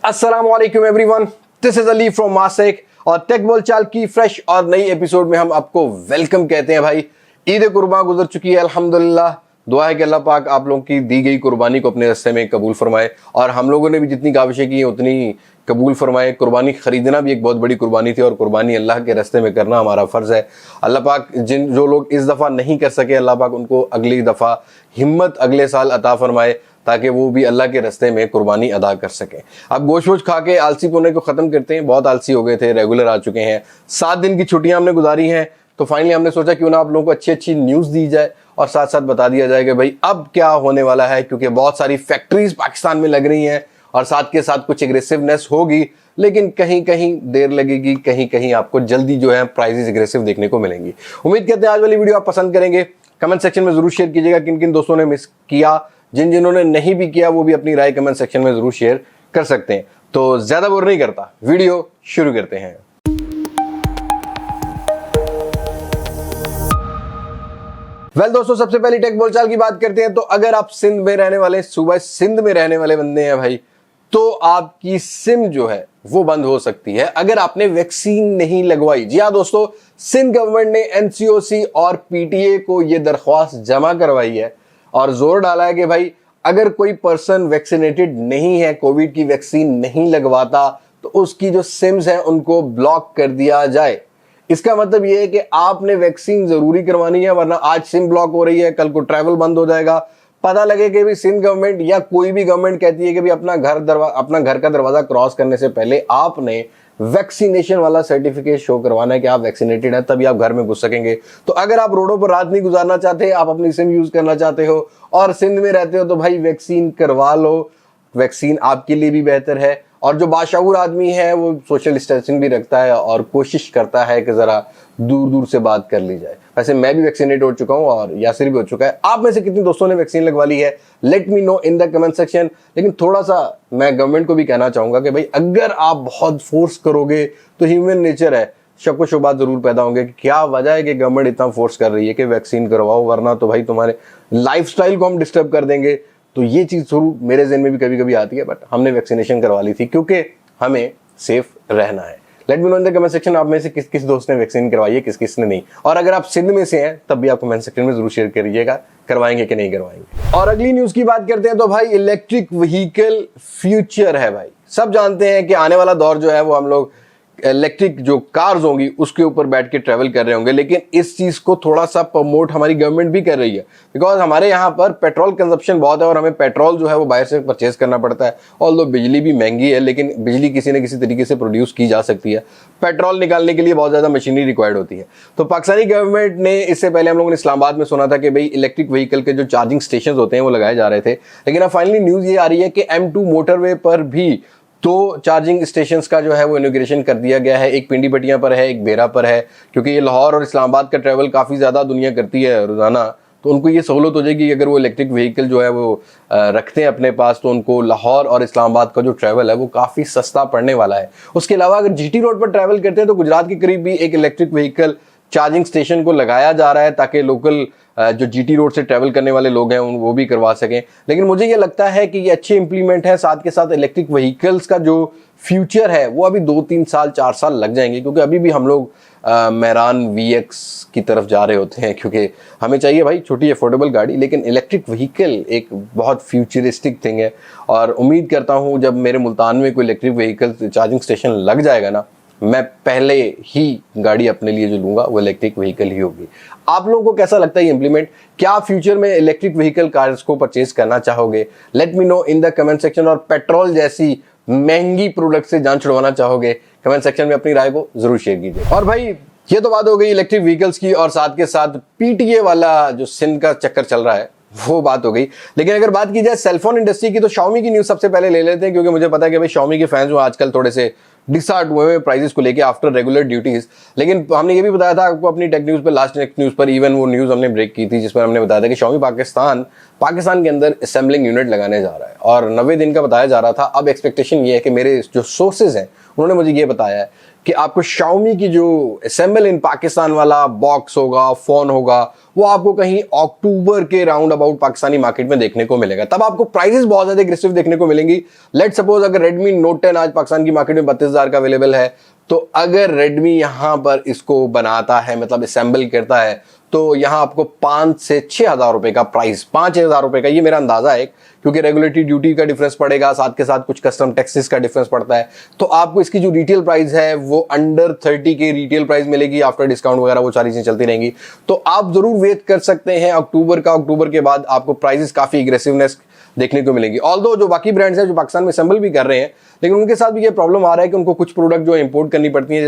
अस्सलामुअलैकुम everyone, this is Ali from Mastek और take बोलचाल की फ्रेश और नई एपिसोड में हम आपको वेलकम कहते हैं। भाई ईद कुर्बान गुजर चुकी है, अल्हम्दुलिल्लाह। दुआ है कि अल्लाह पाक आप लोगों की दी गई कुर्बानी को अपने रास्ते में कबूल फरमाए और हम लोगों ने भी जितनी काविशें की उतनी कबूल फरमाए। कुर्बानी खरीदना भी एक बहुत बड़ी कुर्बानी थी और कुर्बानी अल्लाह के रास्ते में करना हमारा फ़र्ज़ है। अल्लाह पाक जो लोग इस दफ़ा नहीं कर सके, अल्लाह पाक उनको अगली दफ़ा हिम्मत अगले साल अता फरमाए ताकि वो भी अल्लाह के रास्ते में कुर्बानी अदा कर सकें। अब गोश्त वोश्त खा के आलसी पुणे को ख़त्म करते हैं। बहुत आलसी हो गए थे, रेगुलर आ चुके हैं। 7 दिन की छुट्टियां हमने गुजारी हैं, तो फाइनली हमने सोचा क्यों ना आप लोगों को अच्छी अच्छी न्यूज़ दी जाए और साथ साथ बता दिया जाए कि भाई अब क्या होने वाला है, क्योंकि बहुत सारी फैक्ट्रीज पाकिस्तान में लग रही हैं और साथ के साथ कुछ एग्रेसिवनेस होगी, लेकिन कहीं कहीं देर लगेगी, कहीं कहीं आपको जल्दी जो है प्राइजेस एग्रेसिव देखने को मिलेंगी। उम्मीद करते हैं आज वाली वीडियो आप पसंद करेंगे। कमेंट सेक्शन में जरूर शेयर कीजिएगा किन किन दोस्तों ने मिस किया, जिन्होंने नहीं भी किया वो भी अपनी राय कमेंट सेक्शन में जरूर शेयर कर सकते हैं। तो ज्यादा बोर नहीं करता, वीडियो शुरू करते हैं। दोस्तों, सबसे पहले टेक बोलचाल की बात करते हैं। तो अगर आप सिंध में रहने वाले, सूबा सिंध में रहने वाले बंदे हैं भाई, तो आपकी सिम जो है वो बंद हो सकती है अगर आपने वैक्सीन नहीं लगवाई। जी हाँ दोस्तों, सिंध गवर्नमेंट ने एनसीओसी और पीटीए को ये दरख्वास्त जमा करवाई है और जोर डाला है कि भाई अगर कोई पर्सन वैक्सीनेटेड नहीं है, कोविड की वैक्सीन नहीं लगवाता, तो उसकी जो सिम्स हैं उनको ब्लॉक कर दिया जाए। इसका मतलब ये है कि आपने वैक्सीन जरूरी करवानी है, वरना आज सिम ब्लॉक हो रही है, कल को ट्रैवल बंद हो जाएगा। पता लगे कि भी सिंध गवर्नमेंट या कोई भी गवर्नमेंट कहती है कि भी अपना घर का दरवाजा क्रॉस करने से पहले आपने वैक्सीनेशन वाला सर्टिफिकेट शो करवाना है कि आप वैक्सीनेटेड हैं, तभी आप घर में घुस सकेंगे। तो अगर आप रोडों पर रात नहीं गुजारना चाहते, आप अपनी सिम यूज करना चाहते हो और सिंध में रहते हो, तो भाई वैक्सीन करवा लो। वैक्सीन आपके लिए भी बेहतर है और जो बाशऊर आदमी है वो सोशल डिस्टेंसिंग भी रखता है और कोशिश करता है कि जरा दूर दूर से बात कर ली जाए। वैसे मैं भी वैक्सीनेट हो चुका हूं और यासिर भी हो चुका है। आप में से कितने दोस्तों ने वैक्सीन लगवा ली है, let me know in the comment section. लेकिन थोड़ा सा मैं गवर्नमेंट को भी कहना चाहूंगा कि भाई अगर आप बहुत फोर्स करोगे तो ह्यूमन नेचर है, शक व शुबात जरूर पैदा होंगे कि क्या वजह है कि गवर्नमेंट इतना फोर्स कर रही है कि वैक्सीन करवाओ, वरना तो भाई तुम्हारे लाइफस्टाइल को हम डिस्टर्ब कर देंगे। तो ये चीज जरूर मेरे ज़हन में भी कभी कभी आती है, बट हमने वैक्सीनेशन करवा ली थी क्योंकि हमें सेफ रहना है। Let me know in the comment section आप में से किस किस दोस्त ने वैक्सीन करवाई है, किस किस ने नहीं। और अगर आप सिंध में से हैं तब भी आप कमेंट सेक्शन में जरूर शेयर करिएगा करवाएंगे कि नहीं करवाएंगे। और अगली न्यूज की बात करते हैं। तो भाई इलेक्ट्रिक व्हीकल फ्यूचर है। भाई सब जानते हैं कि आने वाला दौर जो है वो हम लोग इलेक्ट्रिक जो कार्स होंगी उसके ऊपर बैठ के ट्रैवल कर रहे होंगे, लेकिन इस चीज को थोड़ा सा प्रमोट हमारी गवर्नमेंट भी कर रही है। बिकॉज हमारे यहाँ पर पेट्रोल कंजप्शन बहुत है और हमें पेट्रोल जो है वो बाहर से परचेज करना पड़ता है। ऑल्दो बिजली भी महंगी है, लेकिन बिजली किसी न किसी तरीके से प्रोड्यूस की जा सकती है। पेट्रोल निकालने के लिए बहुत ज्यादा मशीनरी रिक्वायर्ड होती है। तो पाकिस्तानी गवर्नमेंट ने, इससे पहले हम लोगों ने इस्लामाबाद में सुना था कि भाई इलेक्ट्रिक व्हीकल के जो चार्जिंग स्टेशन होते हैं वो लगाए जा रहे थे, लेकिन अब फाइनली न्यूज ये आ रही है कि M2 मोटरवे पर भी 2 चार्जिंग स्टेशंस का जो है वो इनॉग्रेशन कर दिया गया है। एक पिंडी पटिया पर है, एक बेरा पर है, क्योंकि ये लाहौर और इस्लामाबाद का ट्रैवल काफ़ी ज़्यादा दुनिया करती है रोज़ाना। तो उनको ये सहूलत हो जाएगी कि अगर वो इलेक्ट्रिक व्हीकल जो है वो रखते हैं अपने पास, तो उनको लाहौर और इस्लामाबाद का जो ट्रैवल है वो काफ़ी सस्ता पड़ने वाला है। उसके अलावा अगर GT रोड पर ट्रैवल करते हैं तो गुजरात के करीब भी एक इलेक्ट्रिक व्हीकल चार्जिंग स्टेशन को लगाया जा रहा है ताकि लोकल जो GT रोड से ट्रैवल करने वाले लोग हैं वो भी करवा सकें। लेकिन मुझे ये लगता है कि ये अच्छे इंप्लीमेंट है। साथ के साथ इलेक्ट्रिक व्हीकल्स का जो फ्यूचर है वो अभी 2-3 साल 4 साल लग जाएंगे, क्योंकि अभी भी हम लोग मेरान VX की तरफ जा रहे होते हैं, क्योंकि हमें चाहिए भाई छोटी अफोर्डेबल गाड़ी। लेकिन इलेक्ट्रिक व्हीकल एक बहुत फ्यूचरिस्टिक थिंग है और उम्मीद करता हूँ जब मेरे मुल्तान में कोई इलेक्ट्रिक व्हीकल चार्जिंग स्टेशन लग जाएगा ना, मैं पहले ही गाड़ी अपने लिए जो लूंगा वो इलेक्ट्रिक व्हीकल ही होगी। आप लोगों को कैसा लगता है ये इंप्लीमेंट? क्या फ्यूचर में इलेक्ट्रिक व्हीकल कार्स को परचेज करना चाहोगे? Let me know in the comment section. और पेट्रोल जैसी महंगी प्रोडक्ट से जान छुड़वाना चाहोगे? कमेंट सेक्शन में अपनी राय को जरूर शेयर कीजिए। और भाई ये तो बात हो गई इलेक्ट्रिक व्हीकल्स की, और साथ के साथ PTA वाला जो सिंध का चक्कर चल रहा है वो बात हो गई। लेकिन अगर बात की जाए सेलफोन इंडस्ट्री की, तो Xiaomi की न्यूज सबसे पहले ले लेते हैं, क्योंकि मुझे पता है कि भाई Xiaomi के फैंस आजकल थोड़े से डिसहार्ट हुए प्राइजेस को लेके आफ्टर रेगुलर ड्यूटीज। लेकिन हमने ये भी बताया था आपको अपनी टेक न्यूज पर, लास्ट टेक न्यूज पर, इवन वो न्यूज हमने ब्रेक की थी जिसमें हमने बताया था कि Xiaomi पाकिस्तान के अंदर असेंबलिंग यूनिट लगाने जा रहा है और 90 दिन का बताया जा रहा था। अब एक्सपेक्टेशन ये है कि मेरे जो सोर्सेज हैं उन्होंने मुझे ये बताया है कि आपको Xiaomi की जो असेंबल इन पाकिस्तान वाला बॉक्स होगा, फोन होगा, वो आपको कहीं अक्टूबर के राउंड अबाउट पाकिस्तानी मार्केट में देखने को मिलेगा। तब आपको प्राइसेस बहुत ज्यादा एग्रेसिव देखने को मिलेंगी। लेट सपोज अगर Redmi Note 10 आज पाकिस्तान की मार्केट में 32,000 का अवेलेबल है, तो अगर Redmi यहां पर इसको बनाता है, मतलब असेंबल करता है, तो यहां आपको 5 से 6,000 रुपए का प्राइस, 5,000 रुपए का, ये मेरा अंदाजा है, क्योंकि रेगुलेटरी ड्यूटी का डिफरेंस पड़ेगा, साथ के साथ कुछ कस्टम टैक्सेस का डिफरेंस पड़ता है, तो आपको इसकी जो रिटेल प्राइस है वो अंडर 30 की रिटेल प्राइस मिलेगी। आफ्टर डिस्काउंट वगैरह वो सारी चीजें चलती रहेंगी, तो आप जरूर वेट कर सकते हैं अक्टूबर का। अक्टूबर के बाद आपको प्राइसेस काफी एग्रेसिवनेस देखने को मिलेगी। ऑल्दो जो बाकी ब्रांड्स हैं जो पाकिस्तान में असेंबल भी कर रहे हैं, लेकिन उनके साथ भी ये प्रॉब्लम आ रहा है कि उनको कुछ प्रोडक्ट जो इंपोर्ट करनी पड़ती है,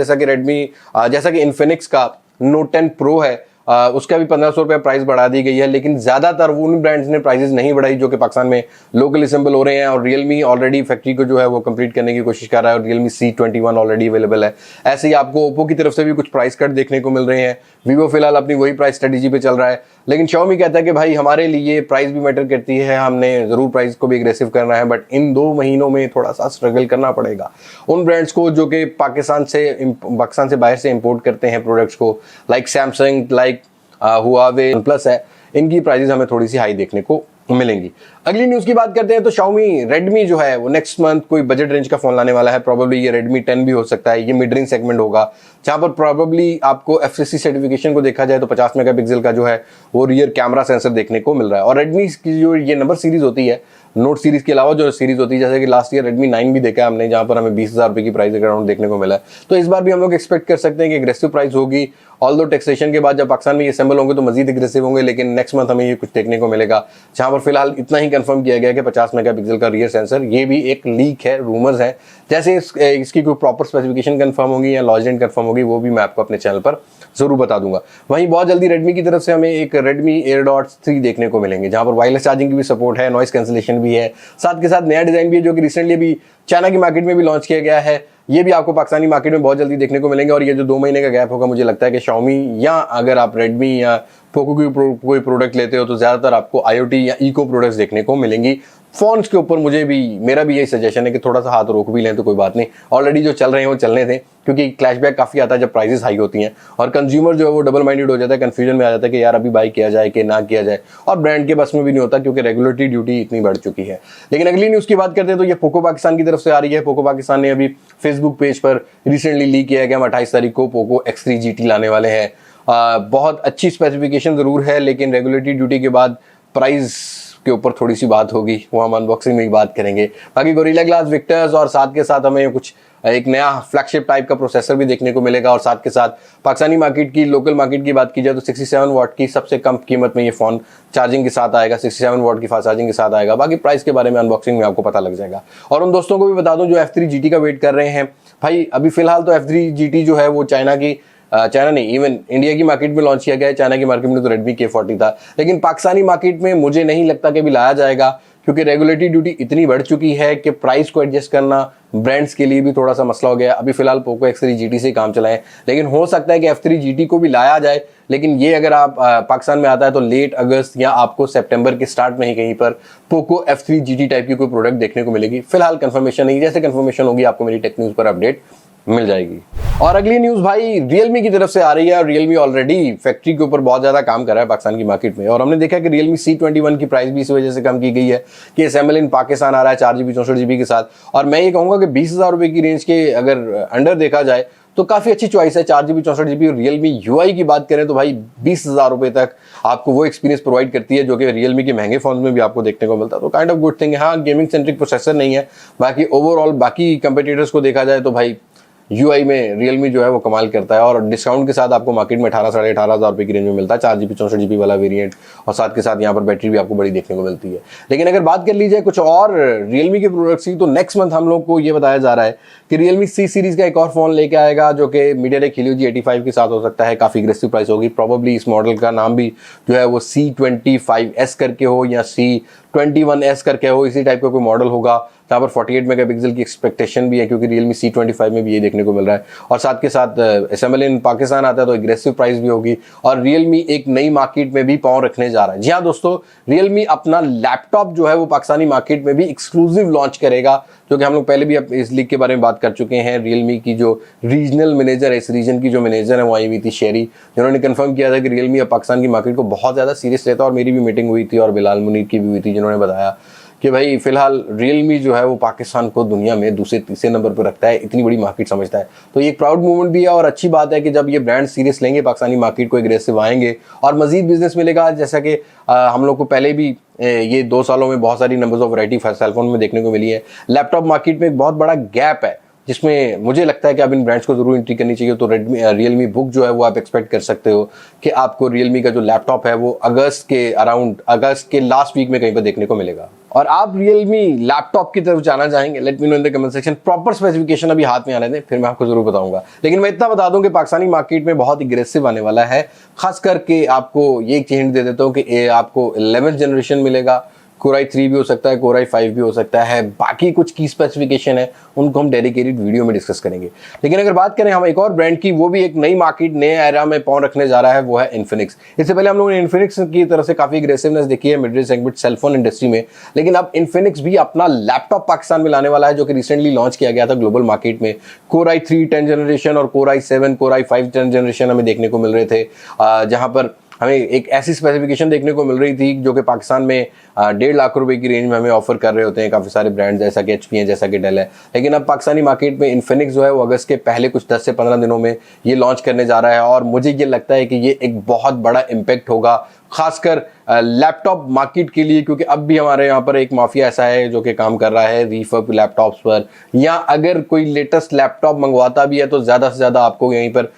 जैसा कि इन्फिनिक्स का Note 10 Pro है, उसका भी 1,500 रुपये प्राइस बढ़ा दी गई है। लेकिन ज्यादातर वो उन ब्रांड्स ने प्राइसेस नहीं बढ़ाई जो कि पाकिस्तान में लोकल असेंबल हो रहे हैं, और रियलमी ऑलरेडी फैक्ट्री को जो है वो कंप्लीट करने की कोशिश कर रहा है, और रियलमी C21 ऑलरेडी अवेलेबल है। ऐसे ही आपको ओप्पो की तरफ से भी कुछ प्राइस कट देखने को मिल रहे हैं। वीवो फिलहाल अपनी वही प्राइस स्ट्रेटेजी पे चल रहा है, लेकिन Xiaomi कहता है कि भाई हमारे लिए प्राइस भी मैटर करती है, हमने जरूर प्राइस को भी एग्रेसिव करना है, बट इन 2 महीनों में थोड़ा सा स्ट्रगल करना पड़ेगा उन ब्रांड्स को जो कि पाकिस्तान से बाहर से इंपोर्ट करते हैं प्रोडक्ट्स को, like Samsung, like Huawei, plus है, इनकी प्राइसेस हमें थोड़ी सी हाई देखने को मिलेंगी। अगली न्यूज की बात करते हैं तो Xiaomi Redmi जो है वो नेक्स्ट मंथ कोई बजट रेंज का फोन लाने वाला है। प्रोबेबली ये Redmi 10 भी हो सकता है, ये मिड रेंज सेगमेंट होगा, जहां पर प्रोबेबली आपको FCC सर्टिफिकेशन को देखा जाए तो 50 मेगापिक्सल का जो है वो रियर कैमरा सेंसर देखने को मिल रहा है। और Redmi की जो ये नंबर सीरीज होती है, नोट सीरीज के अलावा जो सीरीज होती है, जैसे कि लास्ट ईयर Redmi 9 भी देखा हमने, जहां पर हमें 20,000 रुपए की प्राइस अराउंड देखने को मिला है। तो इस बार भी हम लोग एक्सपेक्ट कर सकते हैं कि एग्रेसिव प्राइस होगी। ऑल्दो टैक्सेशन के बाद जब पाकिस्तान में ये असेंबल होंगे तो मजीद एग्रेसिव होंगे, लेकिन नेक्स्ट मंथ हमें ये कुछ देखने को मिलेगा, जहां पर फिलहाल इतना ही कंफर्म किया गया कि 50 मेगापिक्सल का रियर सेंसर, ये भी एक लीक है, रूमर्स है। जैसे इसकी कोई प्रॉपर स्पेसिफिकेशन कंफर्म होगी या लॉन्च डेट कंफर्म होगी, वो भी मैं आपको अपने चैनल पर जरूर बता दूंगा। वहीं बहुत जल्दी Redmi की तरफ से हमें एक Redmi Airdots 3 देखने को मिलेंगे, जहां पर वायरलेस चार्जिंग की भी सपोर्ट है, नॉइस कैंसिलेशन भी है, साथ के साथ नया डिजाइन भी है जो कि रिसेंटली भी चाइना की मार्केट में भी लॉन्च किया गया है। ये भी आपको पाकिस्तानी मार्केट में बहुत जल्दी देखने को मिलेंगे। और ये जो 2 महीने का गैप होगा, मुझे लगता है कि Xiaomi या अगर आप Redmi या पोको की कोई प्रोडक्ट लेते हो तो ज्यादातर आपको IoT या इको प्रोडक्ट्स देखने को मिलेंगी। फोन्स के ऊपर मेरा भी यही सजेशन है कि थोड़ा सा हाथ रोक भी लें तो कोई बात नहीं, ऑलरेडी जो चल रहे हैं वो चलने दें, क्योंकि क्लैशबैक काफी आता है जब प्राइसेस हाई होती हैं और कंज्यूमर जो है वो डबल माइंडेड हो जाता है, कंफ्यूजन में आ जाता है कि यार अभी बाई किया जाए कि ना किया जाए, और ब्रांड के बस में भी नहीं होता क्योंकि रेगुलेटरी ड्यूटी इतनी बढ़ चुकी है। लेकिन अगली न्यूज की बात करते हैं तो ये पोको पाकिस्तान की तरफ से आ रही है। पोको पाकिस्तान ने अभी फेसबुक पेज पर रिसेंटली लीक किया गया, हम 28 तारीख को पोको X3 GT लाने वाले हैं। बहुत अच्छी स्पेसिफिकेशन जरूर है, लेकिन रेगुलेटरी ड्यूटी के बाद प्राइस के ऊपर थोड़ी सी बात होगी, वो हम अनबॉक्सिंग में ही बात करेंगे। बाकी गोरिल्ला ग्लास विक्टर्स और साथ के साथ हमें कुछ एक नया फ्लैगशिप टाइप का प्रोसेसर भी देखने को मिलेगा। और साथ के साथ पाकिस्तानी मार्केट की, लोकल मार्केट की बात की जाए तो 67 वाट की सबसे कम कीमत में ये फोन चार्जिंग के साथ आएगा, 67 वाट की फास्ट चार्जिंग के साथ आएगा। बाकी प्राइस के बारे में अनबॉक्सिंग में आपको पता लग जाएगा। और उन दोस्तों को भी बता दूं जो F3 GT का वेट कर रहे हैं, भाई अभी फिलहाल तो F3 GT जो है वो चाइना नहीं, इवन इंडिया की मार्केट में लॉन्च किया गया है। चाइना की मार्केट में तो Redmi K40 था, लेकिन पाकिस्तानी मार्केट में मुझे नहीं लगता कि अभी लाया जाएगा, क्योंकि रेगुलेटरी ड्यूटी इतनी बढ़ चुकी है कि प्राइस को एडजस्ट करना ब्रांड्स के लिए भी थोड़ा सा मसला हो गया। अभी फिलहाल पोको X3 GT से काम चलाएं, लेकिन हो सकता है कि F3 GT को भी लाया जाए, लेकिन ये अगर आप पाकिस्तान में आता है तो लेट अगस्त या आपको सितंबर के स्टार्ट में ही कहीं पर पोको F3 GT टाइप की कोई प्रोडक्ट देखने को मिलेगी। फिलहाल कंफर्मेशन नहीं, जैसे कंफर्मेशन होगी आपको मेरी टेक न्यूज पर अपडेट मिल जाएगी। और अगली न्यूज भाई रियलमी की तरफ से आ रही है। और रियलमी ऑलरेडी फैक्ट्री के ऊपर बहुत ज्यादा काम कर रहा है पाकिस्तान की मार्केट में, और हमने देखा कि रियलमी C21 की प्राइस भी इस वजह से कम की गई है कि असेंबल इन पाकिस्तान आ रहा है 4GB 64GB के साथ। और मैं ये कहूंगा कि 20,000 रुपए की रेंज के अगर अंडर देखा जाए तो काफी अच्छी चॉइस है 4GB 64GB। और रियलमी UI की बात करें तो भाई 20,000 रुपए तक आपको वो एक्सपीरियंस प्रोवाइड करती है जो कि रियलमी के महंगे फोन में भी आपको देखने को मिलता है। तो काइंड ऑफ गुड थिंग है। हाँ, गेमिंग सेंट्रिक प्रोसेसर नहीं है, बाकी ओवरऑल बाकी कंपटीटर्स को देखा जाए तो भाई UI में रियलमी जो है वो कमाल करता है। और डिस्काउंट के साथ आपको मार्केट में 18 साढ़े 18,000 रुपए की रेंज में मिलता है 4GB 64GB वाला वेरिएंट, और साथ के साथ यहाँ पर बैटरी भी आपको बड़ी देखने को मिलती है। लेकिन अगर बात कर ली जाए कुछ और रियलमी के प्रोडक्ट्स की, तो नेक्स्ट मंथ हम लोग को ये बताया जा रहा है कि रियलमी C सीरीज का एक और फोन लेके आएगा जो कि MediaTek Helio G85 के साथ हो सकता है। काफी एग्रेसिव प्राइस होगी, प्रोबेबली इस मॉडल का नाम भी जो है वो C25S करके हो या C21S करके हो, इसी टाइप का कोई मॉडल होगा, यहाँ पर 48 मेगापिक्सल की एक्सपेक्टेशन भी है, क्योंकि RealmeC25 में भी ये देखने को मिल रहा है। और साथ के साथ असेंबल इन पाकिस्तान आता है तो एग्रेसिव प्राइस भी होगी, और Realme एक नई मार्केट में भी पांव रखने जा रहा है। जी हाँ दोस्तों, Realme अपना लैपटॉप जो है वो पाकिस्तानी मार्केट में भी एक्सक्लूसिव लॉन्च करेगा, जो कि हम लोग पहले भी इस लीग के बारे में बात कर चुके हैं। Realme की जो रीजनल मैनेजर है, इस रीजन की जो मैनेजर है वो आई हुई थी शेरी, जिन्होंने कंफर्म किया था कि Realme अब पाकिस्तान की मार्केट को बहुत ज़्यादा सीरियस लेता है। और मेरी भी मीटिंग हुई थी और बिलाल मुनीर की भी हुई थी, जिन्होंने बताया कि भाई फिलहाल Realme जो है वो पाकिस्तान को दुनिया में दूसरे तीसरे नंबर पर रखता है, इतनी बड़ी मार्केट समझता है। तो ये एक प्राउड मूवमेंट भी है और अच्छी बात है कि जब ये ब्रांड सीरियस लेंगे, पाकिस्तानी मार्केट को एग्रेसिव आएंगे और मजीद बिजनेस मिलेगा। जैसा कि हम लोग को पहले भी ये 2 सालों में बहुत सारी नंबर्स ऑफ वैरायटी सेलफोन में देखने को मिली है। लैपटॉप मार्केट में एक बहुत बड़ा गैप है, जिसमें मुझे लगता है कि अब इन ब्रांड्स को जरूर एंट्री करनी चाहिए। तो Realme बुक जो है वो आप एक्सपेक्ट कर सकते हो कि आपको Realme का जो लैपटॉप है वो अगस्त के लास्ट वीक में कहीं पर देखने को मिलेगा। और आप Realme लैपटॉप की तरफ जाना चाहेंगे, let me know in the comment section. Proper specification अभी हाथ में आने दें, फिर मैं आपको जरूर बताऊंगा। लेकिन मैं इतना बता दूं कि पाकिस्तानी मार्केट में बहुत एग्रेसिव आने वाला है। खास करके आपको ये एक हिंट दे देता हूं कि आपको 11th जनरेशन मिलेगा, Core i3 भी हो सकता है, Core i5 भी हो सकता है। बाकी कुछ की स्पेसिफिकेशन है, उनको हम डेडिकेटेड वीडियो में डिस्कस करेंगे। लेकिन अगर बात करें हम एक और ब्रांड की, वो भी एक नई मार्केट, नए एरा में पांव रखने जा रहा है, वो है Infinix। इससे पहले हम लोगों ने Infinix की तरफ से काफी एग्रेसिवनेस देखी है mid range segment cellphone industry में, लेकिन अब Infinix भी अपना लैपटॉप पाकिस्तान में लाने वाला है, जो कि रिसेंटली लॉन्च किया गया था ग्लोबल मार्केट में। Core i3 10th जनरेशन और Core i7, Core i5 10th generation हमें देखने को मिल रहे थे, जहां पर हमें एक ऐसी स्पेसिफिकेशन देखने को मिल रही थी जो कि पाकिस्तान में 1.5 लाख रुपए की रेंज में हमें ऑफर कर रहे होते हैं काफ़ी सारे ब्रांड्स, जैसा कि HP है, जैसा कि डेल है। लेकिन अब पाकिस्तानी मार्केट में Infinix जो है वो अगस्त के पहले कुछ 10 से 15 दिनों में ये लॉन्च करने जा रहा है, और मुझे ये लगता है कि ये एक बहुत बड़ा इम्पैक्ट होगा, खासकर लैपटॉप मार्केट के लिए, क्योंकि अब भी हमारे यहाँ पर एक माफिया ऐसा है जो कि काम कर रहा है रीफर्ब लैपटॉप्स पर, या अगर कोई लेटेस्ट लैपटॉप मंगवाता भी है तो ज़्यादा से ज़्यादा आपको यहीं पर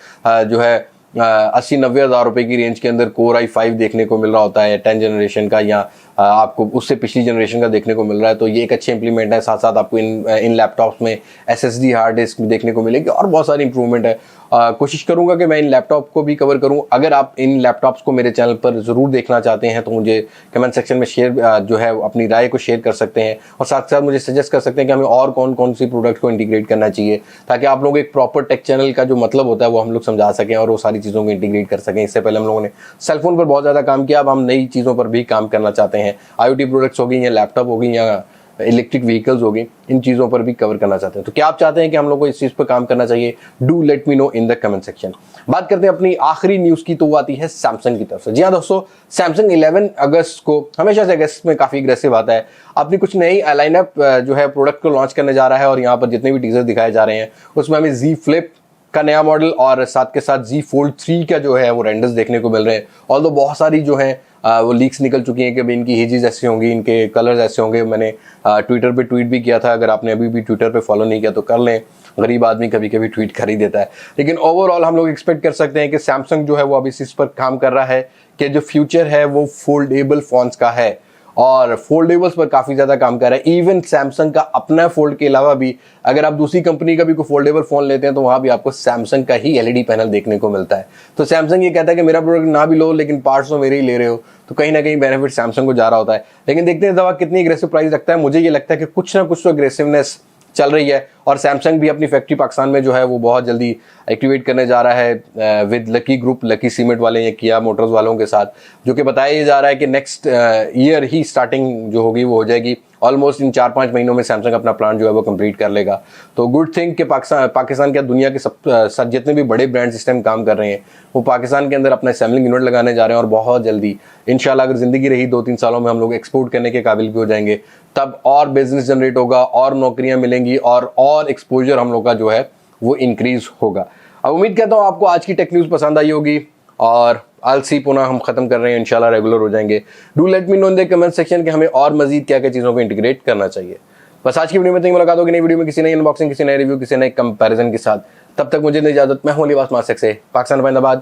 जो है 80-90 हज़ार रुपए की रेंज के अंदर Core i5 देखने को मिल रहा होता है 10th जनरेशन का, या आपको उससे पिछली जनरेशन का देखने को मिल रहा है। तो ये एक अच्छे इंप्लीमेंट है। साथ साथ आपको इन लैपटॉप्स में SSD हार्ड डिस्क भी देखने को मिलेगी और बहुत सारी इंप्रूवमेंट है। कोशिश करूंगा कि मैं इन लैपटॉप को भी कवर करूं। अगर आप इन लैपटॉप्स को मेरे चैनल पर जरूर देखना चाहते हैं तो मुझे कमेंट सेक्शन में शेयर जो है अपनी राय को शेयर कर सकते हैं, और साथ साथ मुझे सजेस्ट कर सकते हैं कि हमें और कौन कौन सी प्रोडक्ट को इंटीग्रेट करना चाहिए, ताकि आप लोग एक प्रॉपर टेक चैनल का जो मतलब होता है वो हम लोग समझा सकें और वो सारी चीज़ों को इंटीग्रेट कर सकें। इससे पहले हम लोगों ने सेलफोन पर बहुत ज़्यादा काम किया, अब हम नई चीज़ों पर भी काम करना चाहते हैं। IoT प्रोडक्ट्स होगी, या लैपटॉप होगी, या इलेक्ट्रिक व्हीकल्स होगी, इन चीज़ों पर भी कवर करना चाहते हैं। तो क्या आप चाहते हैं कि हम लोग को इस चीज़ पर काम करना चाहिए? Do let me know in the comment section. बात करते हैं अपनी आखिरी न्यूज़ की, तो वो आती है सैमसंग की तरफ से। जी हाँ दोस्तों, सैमसंग 11 अगस्त को, हमेशा से अगस्त में काफ़ी एग्रेसिव आता है, अपनी कुछ नई लाइनअप जो है प्रोडक्ट को लॉन्च करने जा रहा है। और यहाँ पर जितने भी टीजर दिखाए जा रहे हैं उसमें हमें Z Flip का नया मॉडल और साथ के साथ Z Fold 3 का जो है वो रेंडर्स देखने को मिल रहे हैं। ऑल्दो बहुत सारी जो है वो लीक्स निकल चुकी हैं कि भाई इनकी हिजीज ऐसी होंगी, इनके कलर्स ऐसे होंगे। मैंने ट्विटर पे ट्वीट भी किया था, अगर आपने अभी भी ट्विटर पे फॉलो नहीं किया तो कर लें, गरीब आदमी कभी कभी ट्वीट कर ही देता है। लेकिन ओवरऑल हम लोग एक्सपेक्ट कर सकते हैं कि सैमसंग जो है वो अभी इस पर काम कर रहा है कि जो फ्यूचर है वो फोल्डेबल फोन्स का है, और फोल्डेबल्स पर काफ़ी ज़्यादा काम कर रहा है। इवन सैमसंग का अपना फोल्ड के अलावा भी अगर आप दूसरी कंपनी का भी कोई फोल्डेबल फ़ोन लेते हैं तो वहाँ भी आपको सैमसंग का ही LED पैनल देखने को मिलता है। तो सैमसंग ये कहता है कि मेरा प्रोडक्ट ना भी लो, लेकिन पार्ट्स तो मेरे ही ले रहे हो, तो कहीं ना कहीं बेनिफिट सैमसंग को जा रहा होता है। लेकिन देखते हैं दवा कितनी एग्रेसिव प्राइस रखता है। मुझे ये लगता है कि कुछ ना कुछ तो एग्रेसिवनेस चल रही है, और सैमसंग भी अपनी फैक्ट्री पाकिस्तान में जो है वो बहुत जल्दी एक्टिवेट करने जा रहा है with lucky group, lucky cement वाले या किया मोटर्स वालों के साथ, जो कि बताया जा रहा है कि नेक्स्ट ईयर ही स्टार्टिंग जो होगी वो हो जाएगी। ऑलमोस्ट इन 4-5 महीनों में सैमसंग अपना प्लान जो है वो कंप्लीट कर लेगा। तो गुड थिंग कि पाकिस्तान के दुनिया के सब जितने भी बड़े ब्रांड्स इस टाइम काम कर रहे हैं वो पाकिस्तान के अंदर अपना असेंबलिंग यूनिट लगाने जा रहे हैं, और बहुत जल्दी इंशाल्लाह अगर जिंदगी रही 2-3 सालों में हम लोग एक्सपोर्ट करने के काबिल भी हो जाएंगे, तब और बिजनेस जनरेट होगा, और नौकरियां मिलेंगी, और एक्सपोजर हम लोग का जो है वो इंक्रीज होगा। अब उम्मीद करता हूँ आपको आज की टेक न्यूज़ पसंद आई होगी, और आलसी पुनः हम खत्म कर रहे हैं, इंशाल्लाह रेगुलर हो जाएंगे। Do let me know in the comment section कि हमें और मजीद क्या क्या चीज़ों को इंटीग्रेट करना चाहिए। बस आज की वीडियो में इतनी मुलाकात होगी नई वीडियो में, किसी नई अनबॉक्सिंग, किसी नए रिव्यू, किसी नए कंपैरिजन के साथ। तब तक मुझे इजाजत, मैं हूं लिबास मास्टेक से पाकिस्तान,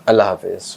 अल्लाह हाफिज़।